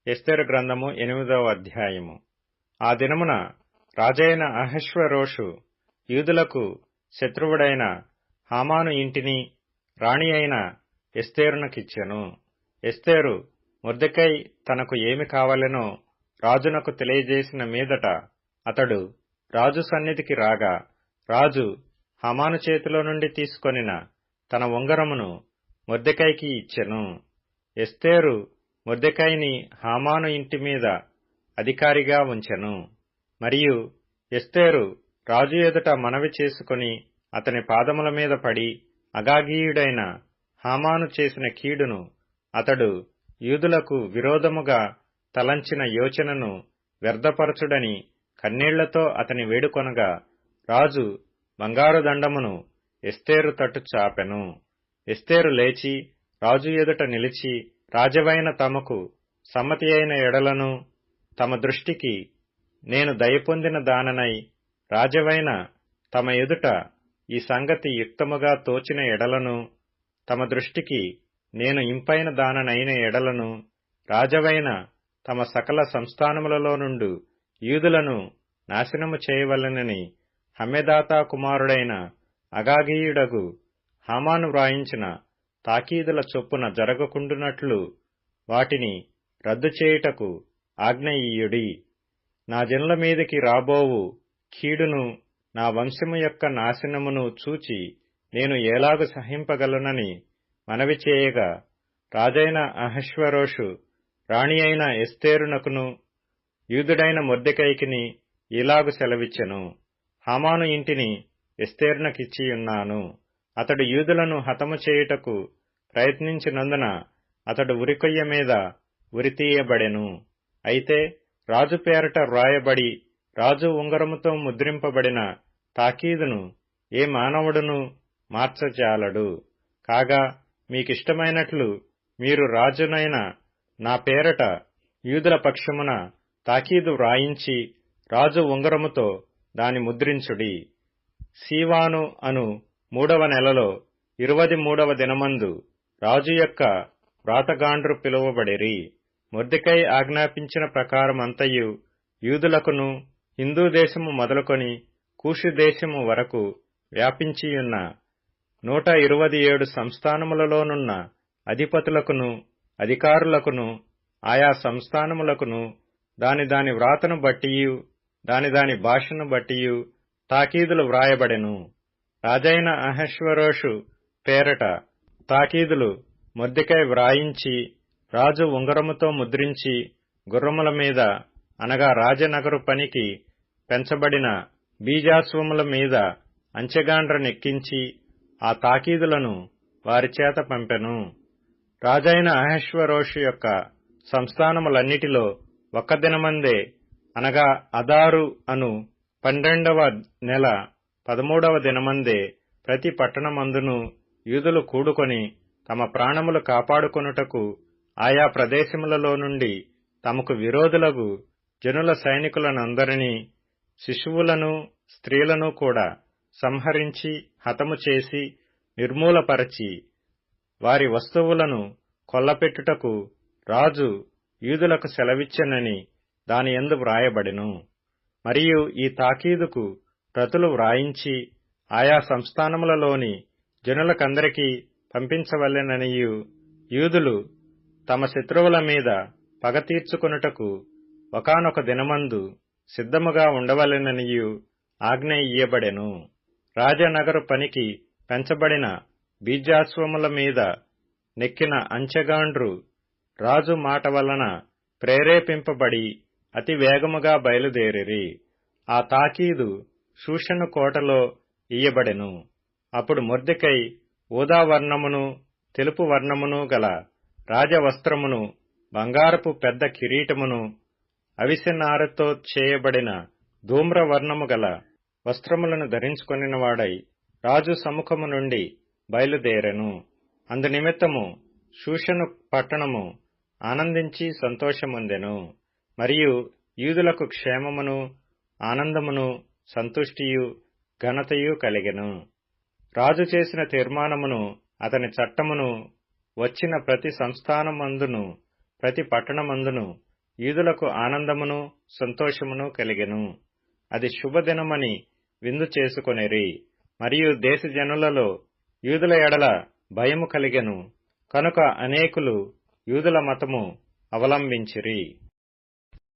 ఎస్తేరు గ్రంథము 8వ అధ్యాయము. ఆ దినమున రాజైన అహష్వేరోషు యూదులకు శత్రువుడైన హామాను ఇంటిని రాణి అయిన ఎస్తేరునకిచ్చెను. ఎస్తేరు మొర్దెకై తనకు ఏమి కావలెనో రాజునకు తెలియజేసిన మీదట అతడు రాజు సన్నిధికి రాగా, రాజు హామాను చేతిలో నుండి తీసుకొనిన తన ఉంగరమును మొర్దెకైకి ఇచ్చెను. ఎస్తేరు మొర్దెకైని హామాను ఇంటి మీద అధికారిగా ఉంచెను. మరియు ఎస్తేరు రాజు ఎదుట మనవి చేసుకుని అతని పాదముల మీద పడి, అగాగీయుడైన హామాను చేసిన కీడును, అతడు యూదులకు విరోధముగా తలంచిన యోచనను వ్యర్థపరచుడని కన్నీళ్లతో అతని వేడుకొనగా, రాజు బంగారు దండమును ఎస్తేరు తట్టు చాపెను. ఎస్తేరు లేచి రాజు ఎదుట నిలిచి, రాజవైన తమకు సమ్మతి అయిన ఎడలను, తమ దృష్టికి నేను దయపొందిన దాననై రాజవైన తమ ఎదుట ఈ సంగతి యుక్తముగా తోచిన ఎడలను, తమ దృష్టికి నేను ఇంపైన దాననైన ఎడలను, రాజవైన తమ సకల సంస్థానములలో నుండు యూదులను నాశనము చేయవలెనని హమ్మెదాతా కుమారుడైన అగాగీయుడగు హామాను వ్రాయించిన తాకీదుల చొప్పున జరగకుండునట్లు వాటిని రద్దు చేయుటకు ఆజ్ఞ ఇయ్యుడి. నా జనుల మీదికి రాబోవు కీడును, నా వంశము యొక్క నాశనమును చూచి నేను ఎలాగు సహింపగలనని మనవి చేయగా, రాజైన అహష్వేరోషు రాణి అయిన ఎస్తేరునకును యూదుడైన మొర్దెకైకిని ఇలాగు సెలవిచ్చెను: హామాను ఇంటిని ఎస్తేరునకిచ్చియున్నాను. అతడు యూదులను హతము చేయుటకు ప్రయత్నించినందున అతడు ఉరికొయ్య మీద ఉరితీయబడెను. అయితే రాజు పేరట వ్రాయబడి రాజు ఉంగరముతో ముద్రింపబడిన తాకీదును ఏ మానవుడును మార్చజాలడు. కాగా మీకిష్టమైనట్లు మీరు రాజునైన నా పేరట యూదుల పక్షమున తాకీదు వ్రాయించి రాజు ఉంగరముతో దాని ముద్రించుడి. సీవాను అను 3వ నెలలో 23వ దినమందు రాజు యొక్క వ్రాతగాండ్రు పిలువబడిరి. మొర్దెకై ఆజ్ఞాపించిన ప్రకారమంతయు యూదులకును హిందూ దేశము మొదలుకొని కూషు దేశము వరకు వ్యాపించియున్న 127 సంస్థానములలోనున్న అధిపతులకును అధికారులకును ఆయా సంస్థానములకును దాని వ్రాతను బట్టియు దాని భాషను బట్టియు తాకీదులు వ్రాయబడెను. రాజైన అహష్వేరోషు పేరట తాకీదులు మొర్దెకై వ్రాయించి రాజు ఉంగరముతో ముద్రించి గుర్రముల మీద, అనగా రాజనగరు పనికి పెంచబడిన బీజాశ్వముల మీద అంచెగాండ్రనెక్కించి ఆ తాకీదులను వారిచేత పంపెను. రాజైన అహష్వేరోషు యొక్క సంస్థానములన్నిటిలో ఒక్క దినమందే, అనగా అదారు అను 12వ నెల 13వ దినమందే ప్రతి పట్టణమందును యూదులు కూడుకొని తమ ప్రాణములు కాపాడుకొనుటకు ఆయా ప్రదేశములలో నుండి తమకు విరోధులగు జనుల సైనికులనందరినీ, శిశువులను స్త్రీలను కూడా సంహరించి హతము చేసి నిర్మూలపరచి వారి వస్తువులను కొల్లపెట్టుటకు రాజు యూదులకు సెలవిచ్చెనని దానియందు వ్రాయబడెను. మరియు ఈ తాకీదుకు ప్రతులు వ్రాయించి ఆయా సంస్థానములలోని జనులకందరికీ పంపించవలెననియు, యూదులు తమ శత్రువుల మీద పగ తీర్చుకొనుటకు ఒకానొక దినమందు సిద్ధముగా ఉండవలెననియు ఆజ్ఞ ఇయ్యబడెను. రాజనగరు పనికి పెంచబడిన బీజాశ్వముల మీద నెక్కిన అంచెగాండ్రు రాజు మాట వలన ప్రేరేపింపబడి అతి వేగముగా బయలుదేరిరి. ఆ తాకీదు షూషను కోటలో ఇయ్యబడెను. అప్పుడు మొర్దెకై ఊదావర్ణమును తెలుపు వర్ణమును గల రాజవస్త్రమును, బంగారపు పెద్ద కిరీటమును, అవిసెనారతో చేయబడిన ధూమ్రవర్ణము గల వస్త్రములను ధరించుకొనినవాడై రాజు సముఖము నుండి బయలుదేరెను. అందునిమిత్తము షూషను పట్టణము ఆనందించి సంతోషముందెను. మరియు యూదులకు క్షేమమును, ఆనందమును, సంతుష్టియు, ఘనతయు కలిగెను. రాజు చేసిన తీర్మానమును, అతని చట్టమును వచ్చిన ప్రతి సంస్థానమందును ప్రతి పట్టణమందును యూదులకు ఆనందమును సంతోషమును కలిగెను. అది శుభదినమని విందు చేసుకొనిరి. మరియు దేశజనులలో యూదుల ఎడల భయము కలిగెను. కనుక అనేకులు యూదుల మతము అవలంబించిరి.